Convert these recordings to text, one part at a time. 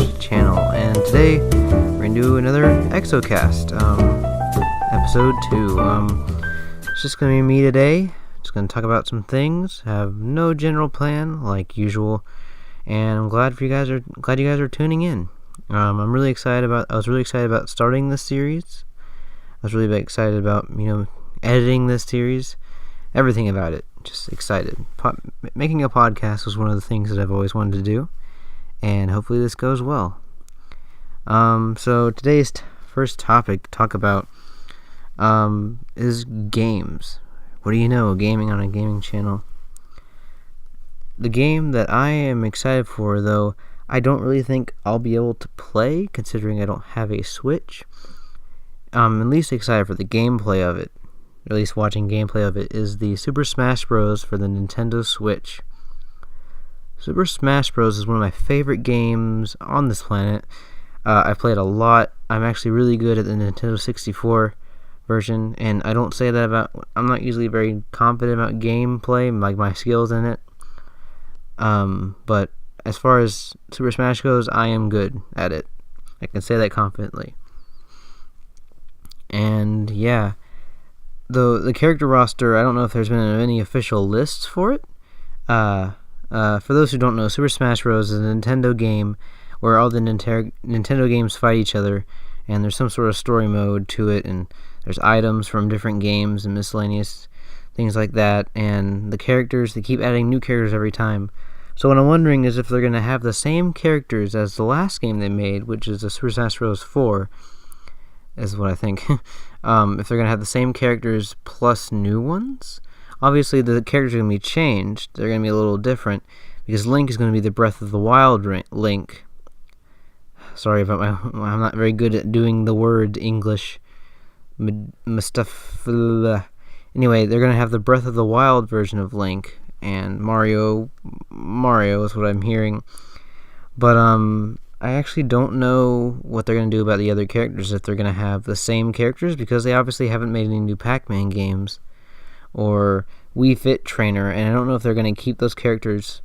First channel, and today we're going to do another Exo-Cast, episode 2. It's just going to be me today. Just going to talk about some things, have no general plan like usual, and I'm glad you guys are tuning in. I was really excited about starting this series. I was really excited about, editing this series, everything about it. Just excited. Making a podcast was one of the things that I've always wanted to do, and hopefully this goes well. So today's first topic to talk about is games. What do you know? Gaming on a gaming channel. The game that I am excited for, though, I don't really think I'll be able to play, considering I don't have a Switch. I'm at least excited for the gameplay of it, or at least watching gameplay of it, is the Super Smash Bros. For the Nintendo Switch. Super Smash Bros. Is one of my favorite games on this planet. I played a lot. I'm actually really good at the Nintendo 64 version, and I don't say that I'm not usually very confident about gameplay, like my skills in it. But as far as Super Smash goes, I am good at it. I can say that confidently. And yeah, the character roster, I don't know if there's been any official lists for it. For those who don't know, Super Smash Bros. Is a Nintendo game where all the Nintendo games fight each other, and there's some sort of story mode to it, and there's items from different games and miscellaneous things like that, and the characters, they keep adding new characters every time. So what I'm wondering is if they're going to have the same characters as the last game they made, which is the Super Smash Bros. 4, is what I think. If they're going to have the same characters plus new ones. Obviously, the characters are going to be changed. They're going to be a little different, because Link is going to be the Breath of the Wild Link. Sorry about I'm not very good at doing the word English. Anyway, they're going to have the Breath of the Wild version of Link, and Mario is what I'm hearing. But, I actually don't know what they're going to do about the other characters, if they're going to have the same characters, because they obviously haven't made any new Pac-Man games or Wii Fit Trainer, and I don't know if they're going to keep those characters.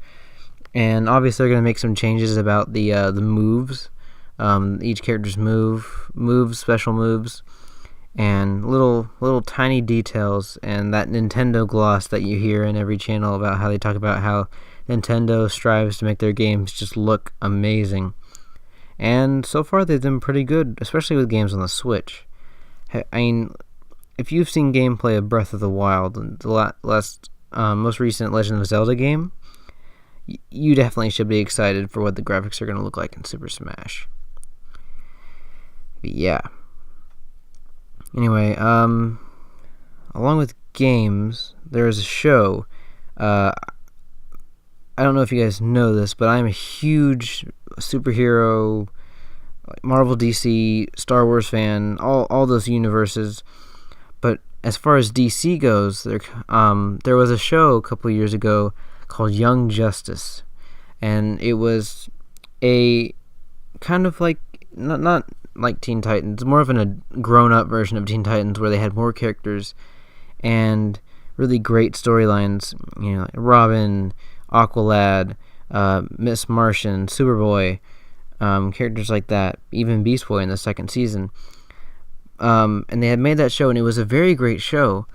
And obviously they're going to make some changes about the moves, each character's moves, special moves, and little tiny details, and that Nintendo gloss that you hear in every channel about how they talk about how Nintendo strives to make their games just look amazing. And so far they've been pretty good, especially with games on the Switch. I mean, if you've seen gameplay of Breath of the Wild, the most recent Legend of Zelda game, you definitely should be excited for what the graphics are going to look like in Super Smash. But yeah. Anyway, along with games, there is a show. I don't know if you guys know this, but I'm a huge superhero, Marvel, DC, Star Wars fan, all those universes. But as far as DC goes, there was a show a couple years ago called Young Justice, and it was a kind of like not like Teen Titans, more of a grown-up version of Teen Titans, where they had more characters and really great storylines. Like Robin, Aqualad, Miss Martian, Superboy, characters like that, even Beast Boy in the second season. And they had made that show, and it was a very great show,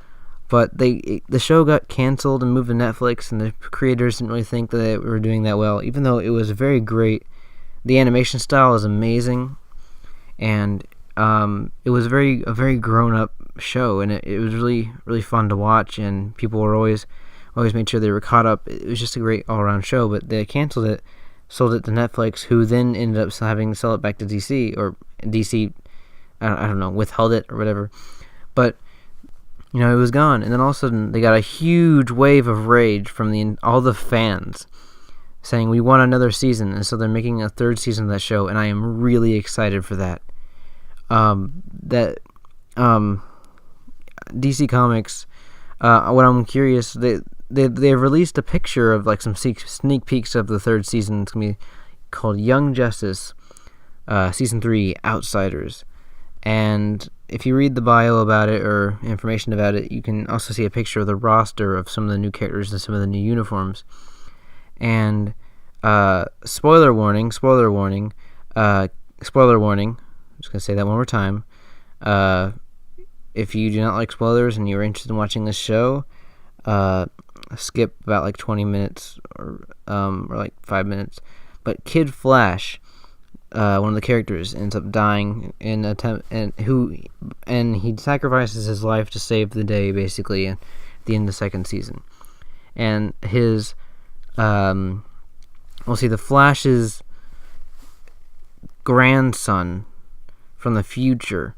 but the show got canceled and moved to Netflix, and the creators didn't really think that they were doing that well, even though it was very great. The animation style is amazing, and it was a very grown-up show, and it was really, really fun to watch, and people were always made sure they were caught up. It was just a great all-around show, but they canceled it, sold it to Netflix, who then ended up having to sell it back to DC, or DC, I don't know, withheld it or whatever. But, it was gone, and then all of a sudden they got a huge wave of rage from all the fans saying, we want another season, and so they're making a third season of that show, and I am really excited for that. DC Comics, what I'm curious, they've released a picture of like some sneak peeks of the third season. It's gonna be called Young Justice, Season 3, Outsiders. And if you read the bio about it or information about it, you can also see a picture of the roster of some of the new characters and some of the new uniforms. And spoiler warning, Spoiler warning. I'm just gonna say that one more time. If you do not like spoilers and you're interested in watching this show, skip about like 20 minutes or like 5 minutes. But Kid Flash, one of the characters, ends up dying and he sacrifices his life to save the day, basically, at the end of the second season. And his the Flash's grandson from the future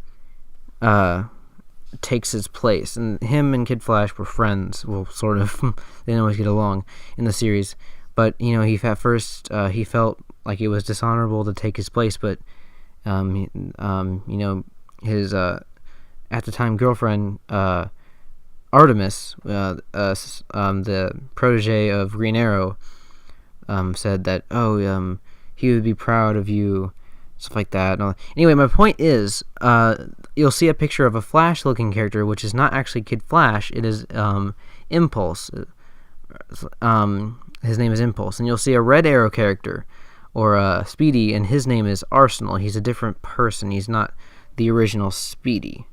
takes his place, and him and Kid Flash were friends. Well, sort of. They didn't always get along in the series, but he at first he felt like it was dishonorable to take his place, but his at the time girlfriend Artemis, the protege of Green Arrow, said that he would be proud of you, stuff like that. Anyway, my point is, you'll see a picture of a Flash-looking character, which is not actually Kid Flash. It is Impulse. His name is Impulse, and you'll see a Red Arrow character, or Speedy, and his name is Arsenal. He's a different person. He's not the original Speedy.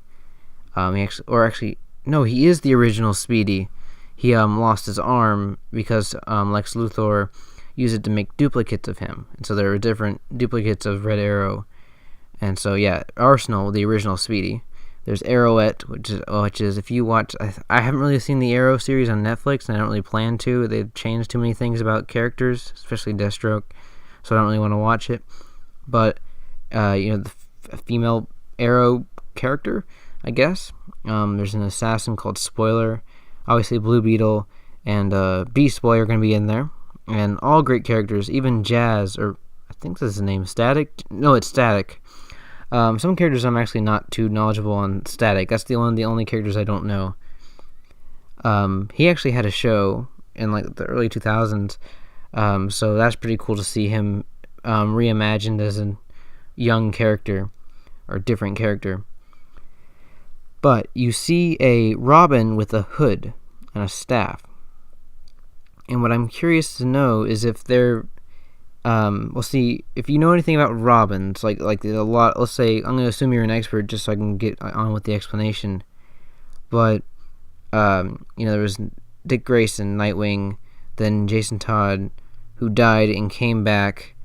He is the original Speedy. He lost his arm because Lex Luthor used it to make duplicates of him, and so there were different duplicates of Red Arrow. And so Arsenal, the original Speedy. There's Arrowette, which is if you watch, I haven't really seen the Arrow series on Netflix, and I don't really plan to. They've changed too many things about characters, especially Deathstroke, so I don't really want to watch it. But the female Arrow character, I guess. There's an assassin called Spoiler. Obviously, Blue Beetle and Beast Boy are going to be in there, and all great characters. Even Jazz, or I think that's his name, Static. No, it's Static. Some characters I'm actually not too knowledgeable on. Static. That's the only characters I don't know. He actually had a show in like the early 2000s, so that's pretty cool to see him reimagined as a young character or different character. But you see a Robin with a hood and a staff, and what I'm curious to know is if they're if you know anything about Robins, like a lot. Let's say I'm going to assume you're an expert, just so I can get on with the explanation. But there was Dick Grayson, Nightwing, then Jason Todd, who died and came back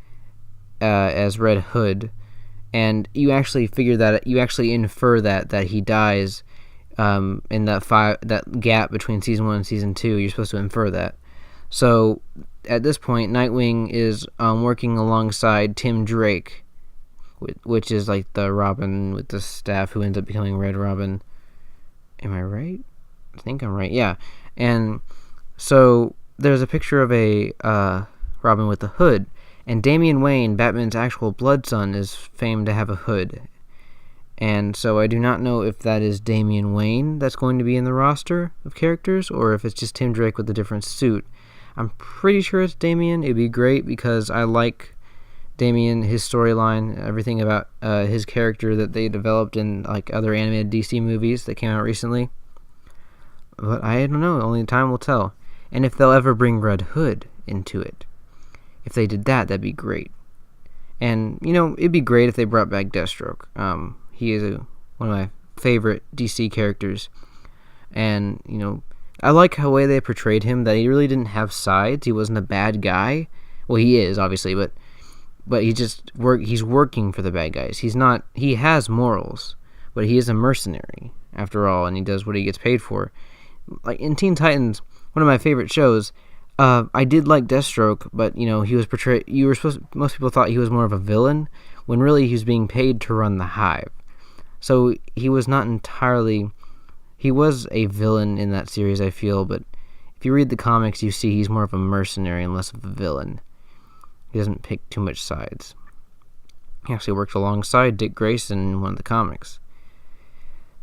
as Red Hood, and you actually infer that he dies in that gap between season 1 and season 2. You're supposed to infer that. So at this point, Nightwing is working alongside Tim Drake, which is like the Robin with the staff who ends up becoming Red Robin. Am I right? I think I'm right. Yeah. And so there's a picture of a Robin with a hood, and Damian Wayne, Batman's actual blood son, is famed to have a hood. And so I do not know if that is Damian Wayne that's going to be in the roster of characters, or if it's just Tim Drake with a different suit. I'm pretty sure it's Damian. It'd be great because I like Damian, his storyline, everything about his character that they developed in like other animated DC movies that came out recently. But I don't know. Only time will tell. And if they'll ever bring Red Hood into it. If they did that, that'd be great. And, it'd be great if they brought back Deathstroke. He is one of my favorite DC characters. And, I like the way they portrayed him, that he really didn't have sides. He wasn't a bad guy. Well, he is, obviously, but he's working for the bad guys. He has morals, but he is a mercenary, after all, and he does what he gets paid for. Like, in Teen Titans, one of my favorite shows, I did like Deathstroke, but, he was portrayed, most people thought he was more of a villain, when really he was being paid to run the Hive. So, he was not entirely... He was a villain in that series, I feel, but if you read the comics, you see he's more of a mercenary and less of a villain. He doesn't pick too much sides. He actually worked alongside Dick Grayson in one of the comics.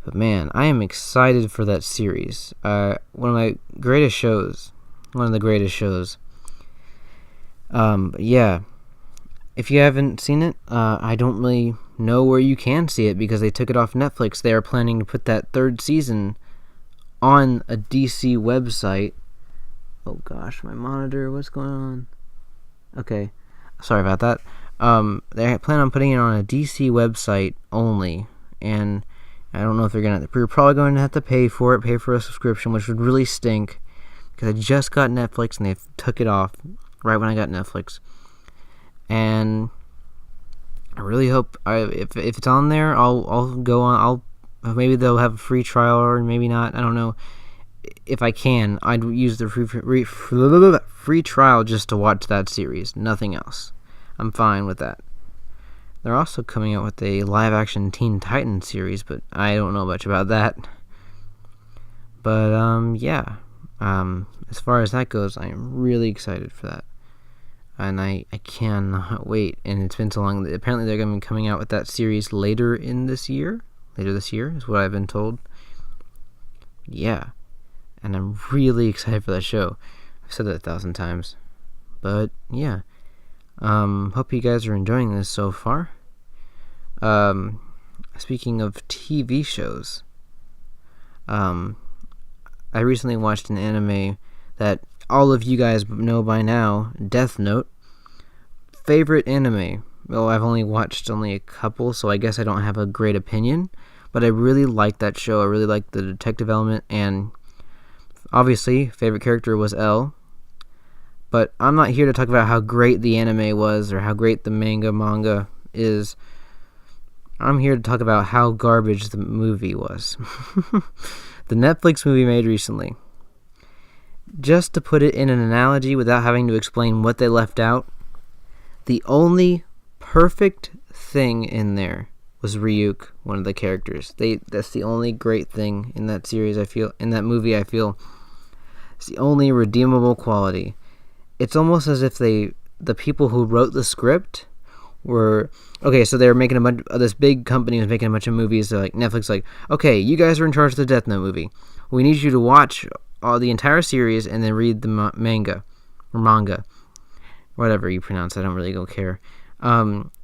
But man, I am excited for that series. One of the greatest shows. But yeah, if you haven't seen it, I don't really know where you can see it because they took it off Netflix. They are planning to put that third season on a DC website. Oh gosh, my monitor, what's going on? Okay, sorry about that. They plan on putting it on a DC website only, and I don't know if we're probably going to have to pay for a subscription, which would really stink, because I just got Netflix, and they took it off right when I got Netflix, and I really hope, if it's on there, I'll go on, maybe they'll have a free trial, or maybe not, I don't know. If I can, I'd use the free trial just to watch that series, nothing else. I'm fine with that. They're also coming out with a live-action Teen Titans series, but I don't know much about that. But, yeah. As far as that goes, I am really excited for that. And I cannot wait. And it's been so long. Apparently they're going to be coming out with that series later this year is what I've been told. Yeah. And I'm really excited for that show. I've said that 1,000 times. But, yeah. Hope you guys are enjoying this so far. Speaking of TV shows, I recently watched an anime that all of you guys know by now, Death Note. Favorite anime. Well, I've only watched a couple, so I guess I don't have a great opinion, but I really like that show. I really like the detective element, and obviously, favorite character was L. But I'm not here to talk about how great the anime was or how great the manga is. I'm here to talk about how garbage the movie was. The Netflix movie made recently. Just to put it in an analogy without having to explain what they left out, the only perfect thing in there was Ryuk, one of the characters. That's the only great thing in that series, I feel. In that movie, I feel. It's the only redeemable quality. It's almost as if the people who wrote the script were, okay, so they were making this big company was making a bunch of movies. They're like, Netflix, like, okay, you guys are in charge of the Death Note movie. We need you to watch the entire series and then read the manga, whatever you pronounce. I don't really care.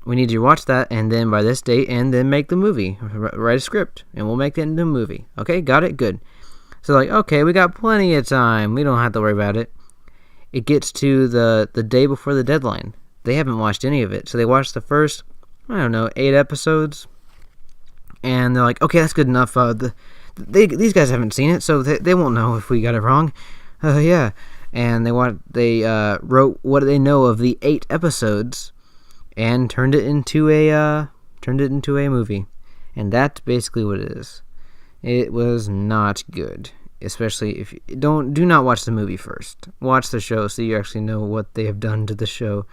We need you to watch that, and then by this date, and then make the movie. Write a script, and we'll make it into a movie. Okay, got it? Good. So like, okay, we got plenty of time. We don't have to worry about it. It gets to the day before the deadline. They haven't watched any of it. So they watched the first, 8 episodes. And they're like, okay, that's good enough. These guys haven't seen it, so they won't know if we got it wrong. Yeah. And they wrote what they know of the 8 episodes and turned it into a movie. And that's basically what it is. It was not good. Especially if you do not watch the movie first. Watch the show so you actually know what they have done to the show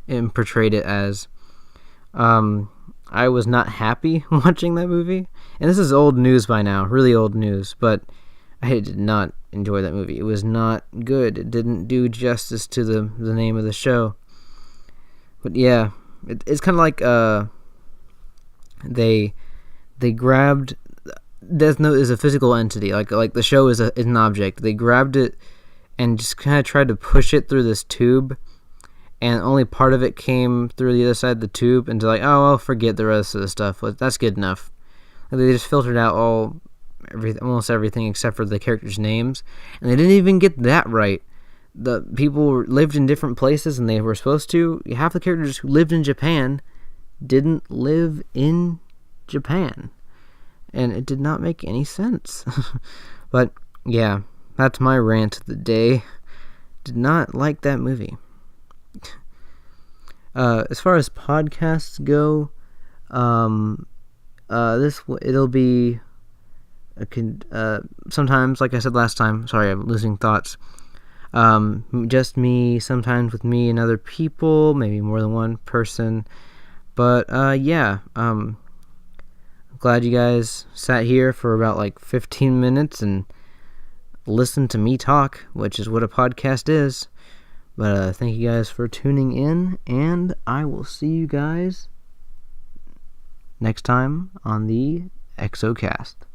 and portrayed it as. I was not happy watching that movie. And this is old news by now, really old news, but I did not enjoy that movie. It was not good. It didn't do justice to the name of the show. But yeah, it's kind of like they grabbed. Death Note is a physical entity, like the show is an object. They grabbed it and just kind of tried to push it through this tube, and only part of it came through the other side of the tube, and they're like, oh, well, forget the rest of the stuff. That's good enough. Like, they just filtered out almost everything except for the characters' names, and they didn't even get that right. The people lived in different places, and they were supposed to. Half the characters who lived in Japan didn't live in Japan. And it did not make any sense. But, yeah, that's my rant of the day. Did not like that movie. As far as podcasts go, it'll be sometimes, like I said last time, sorry, I'm losing thoughts. Just me, sometimes with me and other people, maybe more than one person. But, yeah, glad you guys sat here for about 15 minutes and listened to me talk, which is what a podcast is. But thank you guys for tuning in, and I will see you guys next time on the Exo-Cast.